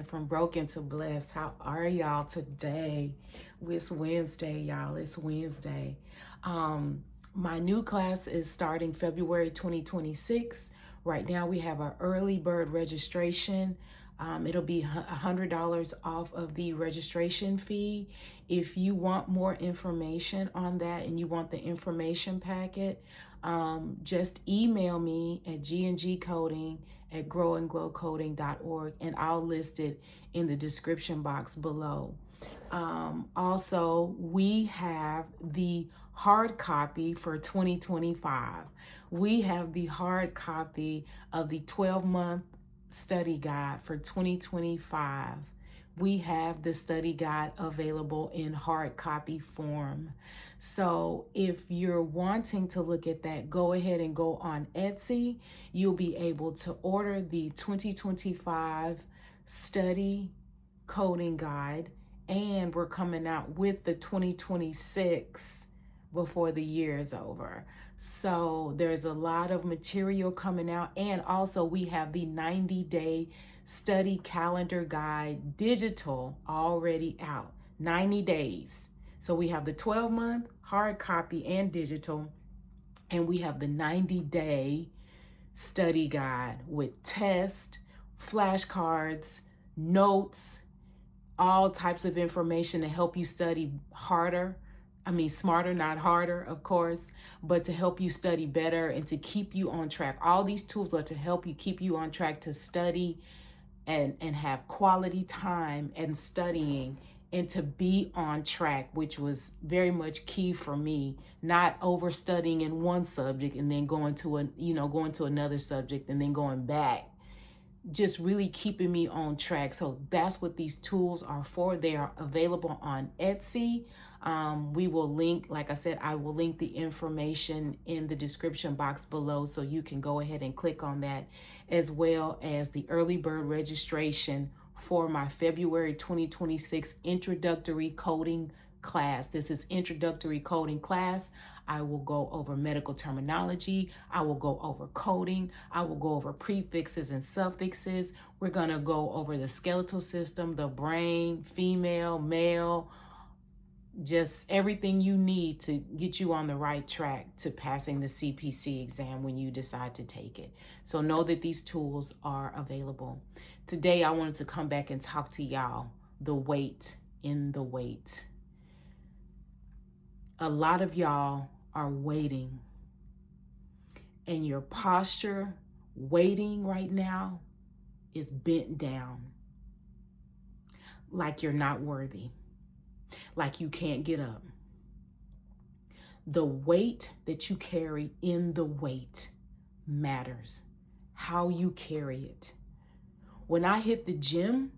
from broken to blessed. How are y'all today? It's Wednesday, y'all. It's Wednesday. My new class is starting February 2026. Right now we have our early bird registration. It'll be $100 off of the registration fee. If you want more information on that and you want the information packet, just email me at ggcodin@growandglowcoding.org, and I'll list it in the description box below. Also, we have the hard copy for 2025. We have the hard copy of the 12-month study guide for 2025. We have the study guide available in hard copy form. So if you're wanting to look at that, go ahead and go on Etsy. You'll be able to order the 2025 study coding guide, and we're coming out with the 2026 before the year is over. So there's a lot of material coming out, and also we have the 90-day study calendar guide digital already out. 90 days. So we have the 12-month hard copy and digital, and we have the 90-day study guide with tests, flashcards, notes, all types of information to help you study harder. Smarter, not harder, of course, but to help you study better and to keep you on track. All these tools are to help you keep you on track to study and have quality time and studying, and to be on track, which was very much key for me, not overstudying in one subject and then going to another subject and then going back. Just really keeping me on track. So that's what these tools are for. They are available on Etsy. We will link, like I said, I will link the information in the description box below, so you can go ahead and click on that, as well as the early bird registration for my February 2026 introductory coding class. This is introductory coding class. I will go over medical terminology. I will go over coding. I will go over prefixes and suffixes. We're going to go over the skeletal system, the brain, female, male, just everything you need to get you on the right track to passing the CPC exam when you decide to take it. So know that these tools are available. Today, I wanted to come back and talk to y'all the wait in the wait. A lot of y'all are waiting, and your posture waiting right now is bent down, like you're not worthy, like you can't get up. The weight that you carry in the wait matters. How you carry it. When I hit the gym,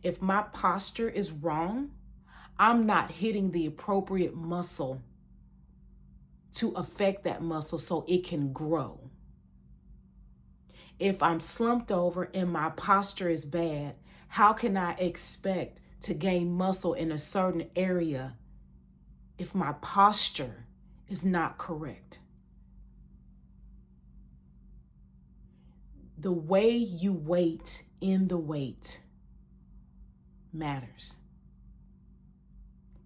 if my posture is wrong, I'm not hitting the appropriate muscle to affect that muscle so it can grow. If I'm slumped over and my posture is bad, how can I expect to gain muscle in a certain area if my posture is not correct? The way you wait in the wait matters.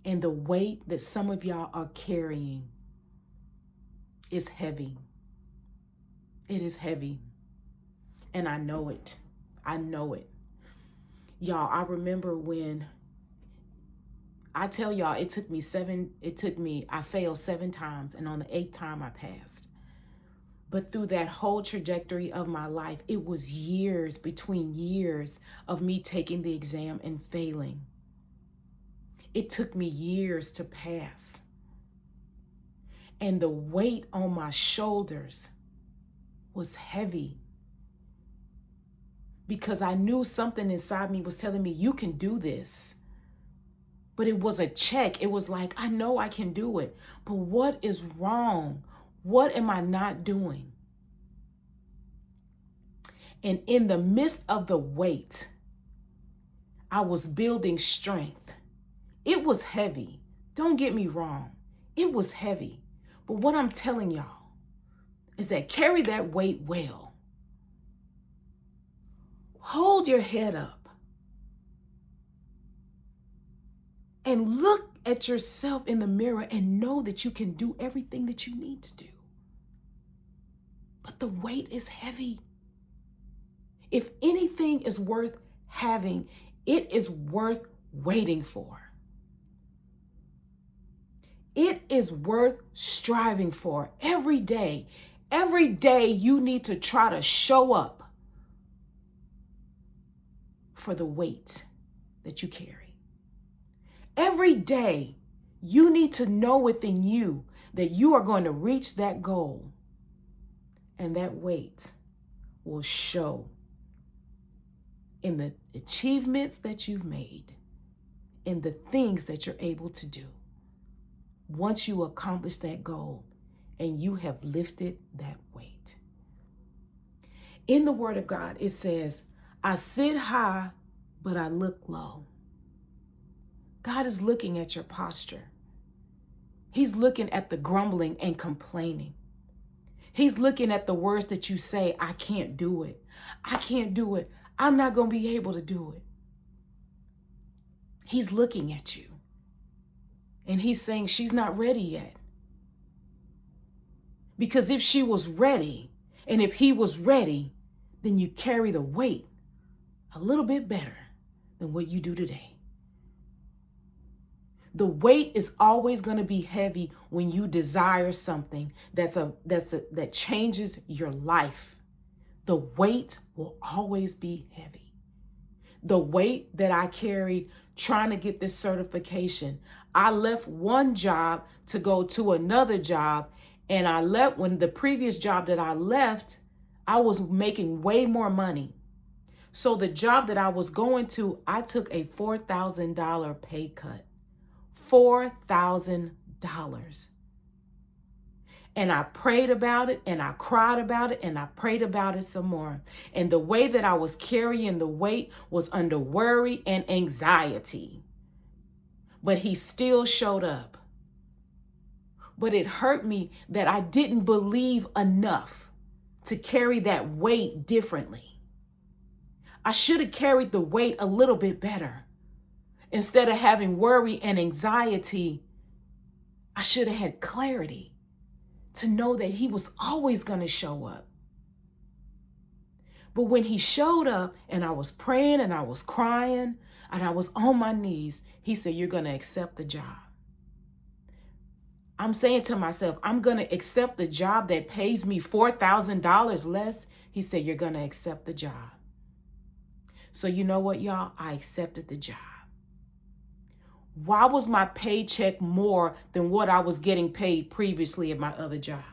And the weight that some of y'all are carrying is heavy. It is heavy. And I know it. I know it. Y'all, I remember when I tell y'all, I failed 7 times, and on the 8th time I passed. But through that whole trajectory of my life, it was years between years of me taking the exam and failing. It took me years to pass. And the weight on my shoulders was heavy, because I knew something inside me was telling me, you can do this. But it was a check. It was like, I know I can do it, but what is wrong? What am I not doing? And in the midst of the weight, I was building strength. It was heavy. Don't get me wrong. It was heavy. But what I'm telling y'all is that carry that weight well. Hold your head up. and look at yourself in the mirror and know that you can do everything that you need to do. But the weight is heavy. If anything is worth having, it is worth waiting for. It is worth striving for every day. Every day you need to try to show up for the weight that you carry. Every day you need to know within you that you are going to reach that goal, and that weight will show in the achievements that you've made, in the things that you're able to do. Once you accomplish that goal and you have lifted that weight. In the Word of God, it says, I sit high, but I look low. God is looking at your posture. He's looking at the grumbling and complaining. He's looking at the words that you say, I can't do it. I can't do it. I'm not going to be able to do it. He's looking at you. And he's saying she's not ready yet. Because if she was ready, and if he was ready, then you carry the weight a little bit better than what you do today. The weight is always going to be heavy when you desire something that changes your life. The weight will always be heavy. The weight that I carried trying to get this certification, I left one job to go to another job, and I left when the previous job that I left, I was making way more money. So the job that I was going to, I took a $4,000 pay cut. $4,000. And I prayed about it, and I cried about it, and I prayed about it some more. And the way that I was carrying the weight was under worry and anxiety. But he still showed up. But it hurt me that I didn't believe enough to carry that weight differently. I should have carried the weight a little bit better. Instead of having worry and anxiety, I should have had clarity to know that he was always going to show up. But when he showed up and I was praying and I was crying and I was on my knees, he said, you're going to accept the job. I'm saying to myself, I'm going to accept the job that pays me $4,000 less. He said, you're going to accept the job. So you know what, y'all? I accepted the job. Why was my paycheck more than what I was getting paid previously at my other job?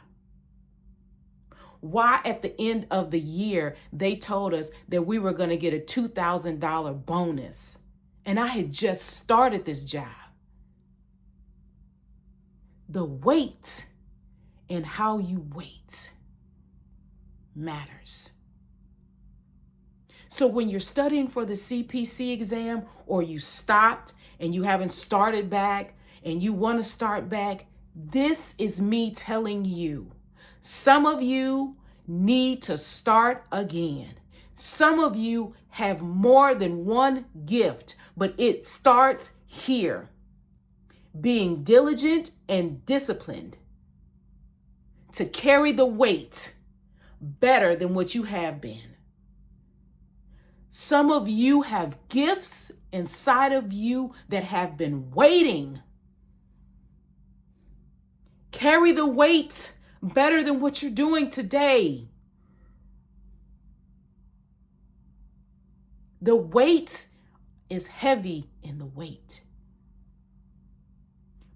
Why at the end of the year, they told us that we were going to get a $2,000 bonus, and I had just started this job? The weight and how you wait matters. So when you're studying for the CPC exam, or you stopped and you haven't started back and you want to start back, this is me telling you, some of you need to start again. Some of you have more than one gift, but it starts here. Being diligent and disciplined to carry the weight better than what you have been. Some of you have gifts inside of you that have been waiting. Carry the weight better than what you're doing today. The weight is heavy in the weight.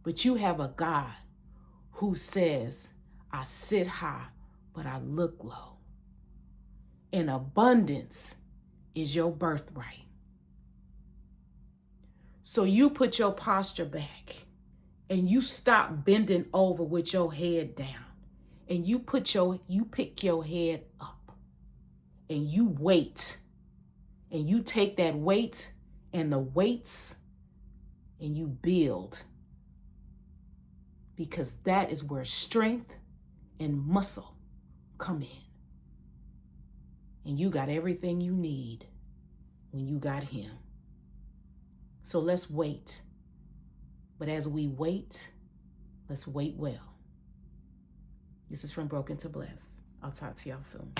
But you have a God who says, I sit high, but I look low. And abundance is your birthright. So you put your posture back and you stop bending over with your head down, and you pick your head up and you wait, and you take that weight and the weights and you build, because that is where strength and muscle come in. And you got everything you need when you got him. So let's wait. But as we wait, let's wait well. This is from Broken to Blessed. I'll talk to y'all soon.